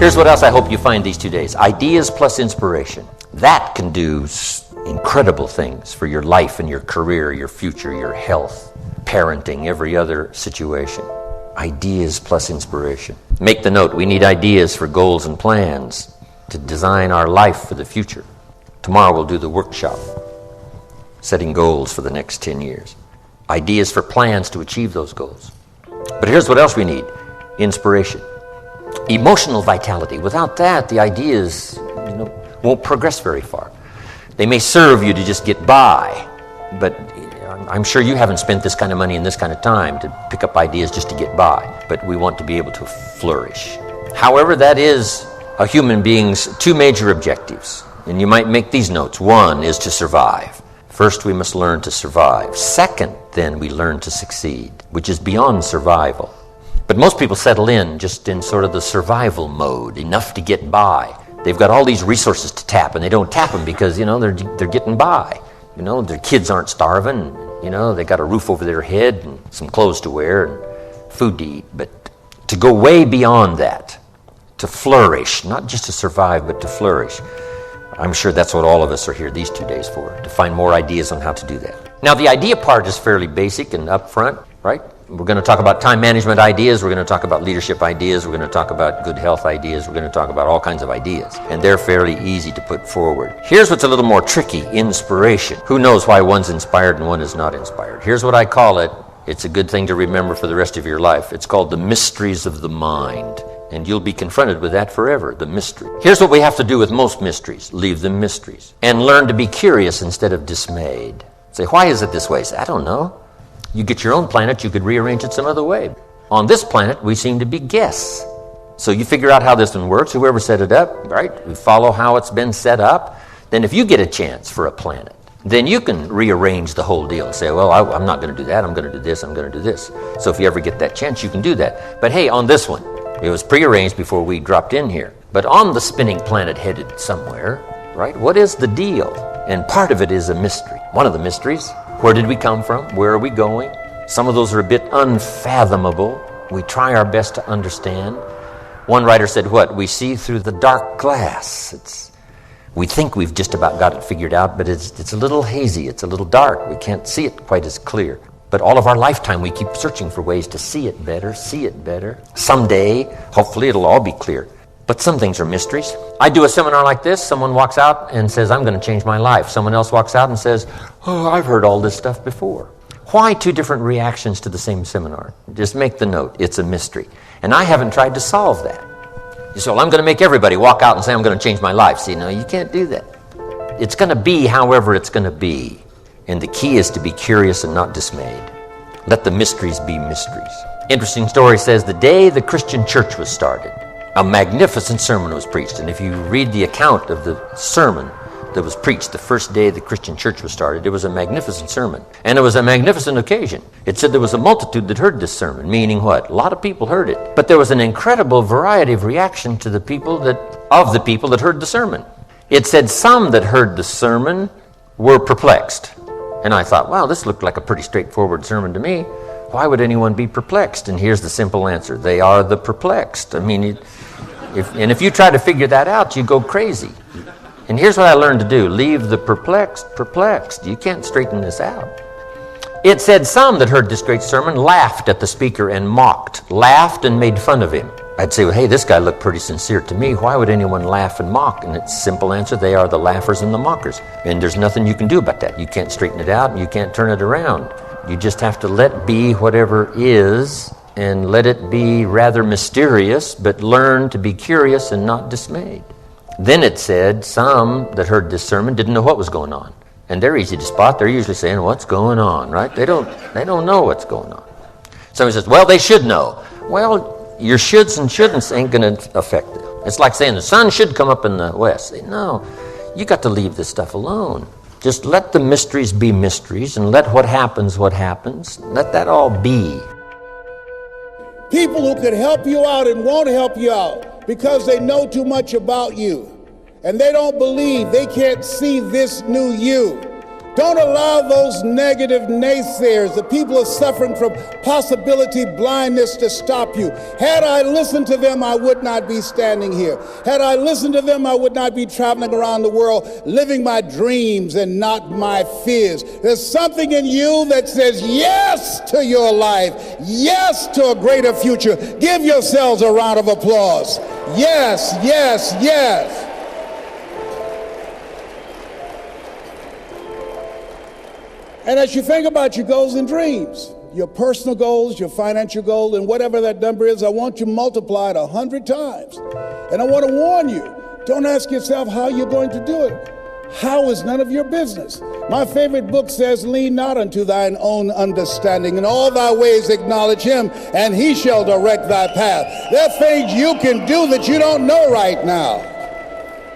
Here's what else I hope you find these 2 days. Ideas plus inspiration. That can do incredible things for your life and your career, your future, your health, parenting, every other situation. Ideas plus inspiration. Make the note, we need ideas for goals and plans to design our life for the future. Tomorrow we'll do the workshop, setting goals for the next 10 years. Ideas for plans to achieve those goals. But here's what else we need. Inspiration. Emotional vitality. Without that, the ideas, won't progress very far. They may serve you to just get by, but I'm sure you haven't spent this kind of money and this kind of time to pick up ideas just to get by, but we want to be able to flourish. However, that is a human being's 2 major objectives, and you might make these notes. 1 is to survive. First, we must learn to survive. Second, then, we learn to succeed, which is beyond survival. But most people settle in just in sort of the survival mode, enough to get by. They've got all these resources to tap, and they don't tap them because, they're getting by. Their kids aren't starving. They got a roof over their head and some clothes to wear and food to eat. But to go way beyond that, to flourish, not just to survive, but to flourish. I'm sure that's what all of us are here these 2 days for, to find more ideas on how to do that. Now, the idea part is fairly basic and upfront, right? We're going to talk about time management ideas. We're going to talk about leadership ideas. We're going to talk about good health ideas. We're going to talk about all kinds of ideas. And they're fairly easy to put forward. Here's what's a little more tricky, inspiration. Who knows why one's inspired and one is not inspired? Here's what I call it. It's a good thing to remember for the rest of your life. It's called the mysteries of the mind. And you'll be confronted with that forever, the mystery. Here's what we have to do with most mysteries. Leave them mysteries. And learn to be curious instead of dismayed. Say, why is it this way? Say, I don't know. You get your own planet, you could rearrange it some other way. On this planet, we seem to be guests. So you figure out how this one works, whoever set it up, right? We follow how it's been set up. Then if you get a chance for a planet, then you can rearrange the whole deal and say, well, I'm not going to do that, I'm going to do this, I'm going to do this. So if you ever get that chance, you can do that. But hey, on this one, it was prearranged before we dropped in here. But on the spinning planet headed somewhere, right, what is the deal? And part of it is a mystery. One of the mysteries, where did we come from? Where are we going? Some of those are a bit unfathomable. We try our best to understand. One writer said, what? We see through the dark glass. We think we've just about got it figured out, but it's a little hazy. It's a little dark. We can't see it quite as clear. But all of our lifetime, we keep searching for ways to see it better. Someday, hopefully, it'll all be clear. But some things are mysteries. I do a seminar like this. Someone walks out and says, I'm going to change my life. Someone else walks out and says, oh, I've heard all this stuff before. Why 2 different reactions to the same seminar? Just make the note. It's a mystery. And I haven't tried to solve that. You say, well, I'm going to make everybody walk out and say, I'm going to change my life. See, no, you can't do that. It's going to be however it's going to be. And the key is to be curious and not dismayed. Let the mysteries be mysteries. Interesting story says the day the Christian church was started, a magnificent sermon was preached. And if you read the account of the sermon that was preached the first day the Christian church was started, it was a magnificent sermon. And it was a magnificent occasion. It said there was a multitude that heard this sermon, meaning what? A lot of people heard it. But there was an incredible variety of reaction to the people that heard the sermon. It said some that heard the sermon were perplexed. And I thought, wow, this looked like a pretty straightforward sermon to me. Why would anyone be perplexed? And here's the simple answer. They are the perplexed. I mean, if you try to figure that out, you go crazy. And here's what I learned to do. Leave the perplexed. You can't straighten this out. It said some that heard this great sermon laughed at the speaker and mocked, laughed and made fun of him. I'd say, well, hey, this guy looked pretty sincere to me. Why would anyone laugh and mock? And it's a simple answer. They are the laughers and the mockers. And there's nothing you can do about that. You can't straighten it out and you can't turn it around. You just have to let be whatever is and let it be rather mysterious, but learn to be curious and not dismayed. Then it said some that heard this sermon didn't know what was going on. And they're easy to spot. They're usually saying, what's going on, right? They don't know what's going on. Somebody says, well, they should know. Well, your shoulds and shouldn'ts ain't going to affect it. It's like saying the sun should come up in the west. Say, no, you got to leave this stuff alone. Just let the mysteries be mysteries and let what happens. Let that all be. People who could help you out and won't help you out because they know too much about you. And they don't believe, they can't see this new you. Don't allow those negative naysayers, the people who are suffering from possibility blindness, to stop you. Had I listened to them, I would not be standing here. Had I listened to them, I would not be traveling around the world, living my dreams and not my fears. There's something in you that says yes to your life, yes to a greater future. Give yourselves a round of applause. Yes, yes, yes. And as you think about your goals and dreams, your personal goals, your financial goal, and whatever that number is, I want you multiplied 100 times. And I want to warn you, don't ask yourself how you're going to do it. How is none of your business. My favorite book says, lean not unto thine own understanding. In all thy ways acknowledge him, and he shall direct thy path. There are things you can do that you don't know right now.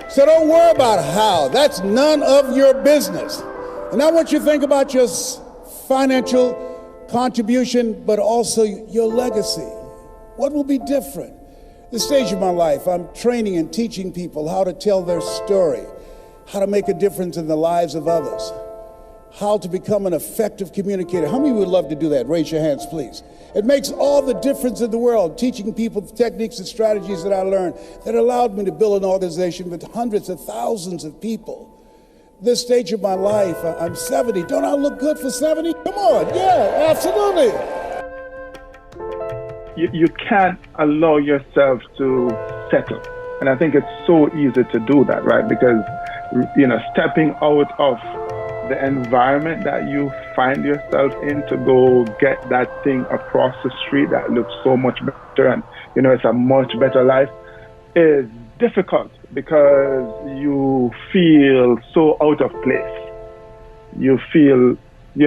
So don't worry about how. That's none of your business. And I want you to think about your financial contribution, but also your legacy. What will be different? This stage of my life, I'm training and teaching people how to tell their story, how to make a difference in the lives of others, how to become an effective communicator. How many would love to do that? Raise your hands, please. It makes all the difference in the world, teaching people the techniques and strategies that I learned that allowed me to build an organization with hundreds of thousands of people. This stage of my life, I'm 70. Don't I look good for 70? Come on, yeah, absolutely. You can't allow yourself to settle. And I think it's so easy to do that, right? Because, stepping out of the environment that you find yourself in to go get that thing across the street that looks so much better and, it's a much better life is difficult because you feel so out of place. You feel,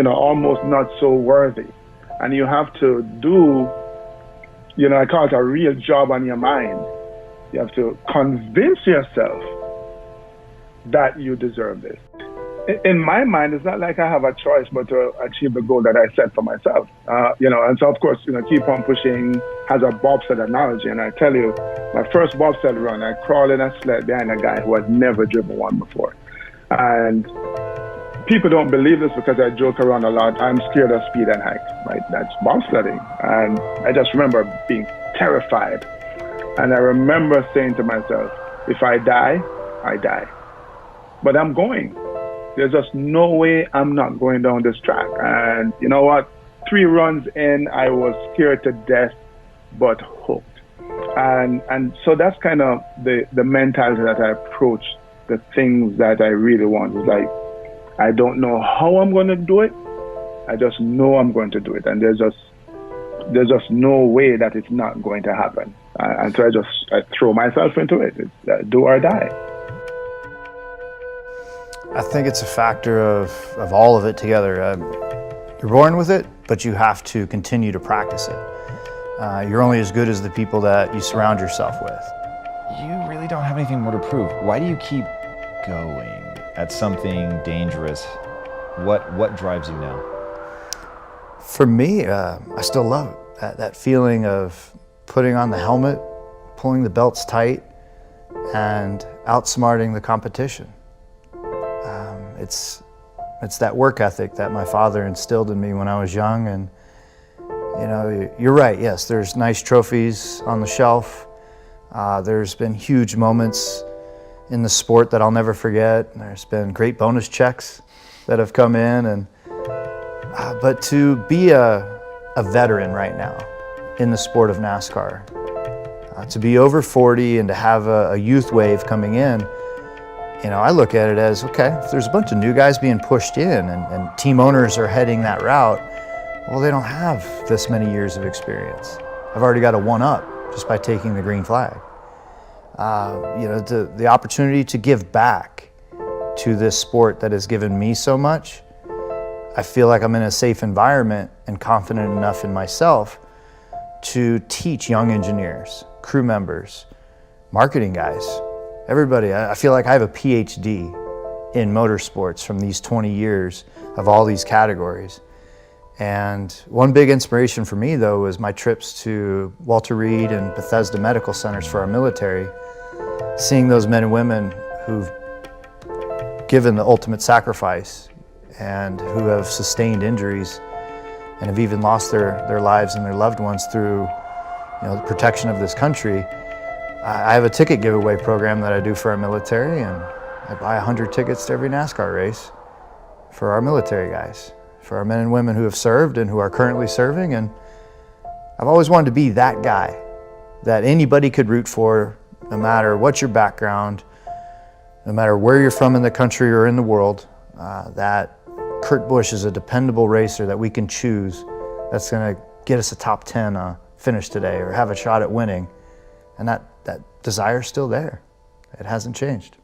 almost not so worthy. And you have to do, I call it a real job on your mind. You have to convince yourself that you deserve this. In my mind, it's not like I have a choice but to achieve the goal that I set for myself. And so, of course, Keep On Pushing has a bobsled analogy. And I tell you, my first bobsled run, I crawled in a sled behind a guy who had never driven one before. And people don't believe this because I joke around a lot. I'm scared of speed and height, right? That's bobsledding. And I just remember being terrified. And I remember saying to myself, if I die, I die. But I'm going. There's just no way I'm not going down this track. And you know what? 3 runs in, I was scared to death, but hooked. And so that's kind of the mentality that I approach the things that I really want. It's like, I don't know how I'm going to do it. I just know I'm going to do it. And there's just no way that it's not going to happen. And so I throw myself into it. It's do or die. I think it's a factor of all of it together. You're born with it, but you have to continue to practice it. You're only as good as the people that you surround yourself with. You really don't have anything more to prove. Why do you keep going at something dangerous? What drives you now? For me, I still love it. That feeling of putting on the helmet, pulling the belts tight, and outsmarting the competition. It's that work ethic that my father instilled in me when I was young. And you're right, yes, there's nice trophies on the shelf. There's been huge moments in the sport that I'll never forget. There's been great bonus checks that have come in. But to be a veteran right now in the sport of NASCAR, to be over 40 and to have a youth wave coming in, I look at it as, okay, if there's a bunch of new guys being pushed in and team owners are heading that route, well, they don't have this many years of experience. I've already got a one-up just by taking the green flag. The opportunity to give back to this sport that has given me so much, I feel like I'm in a safe environment and confident enough in myself to teach young engineers, crew members, marketing guys, everybody. I feel like I have a PhD in motorsports from these 20 years of all these categories. And one big inspiration for me, though, was my trips to Walter Reed and Bethesda medical centers for our military, seeing those men and women who've given the ultimate sacrifice, and who have sustained injuries and have even lost their lives and their loved ones through the protection of this country. I have a ticket giveaway program that I do for our military, and I buy 100 tickets to every NASCAR race for our military guys, for our men and women who have served and who are currently serving. And I've always wanted to be that guy that anybody could root for, no matter what your background, no matter where you're from in the country or in the world, that Kurt Busch is a dependable racer that we can choose that's going to get us a top 10 finish today or have a shot at winning. And that desire's still there. It hasn't changed.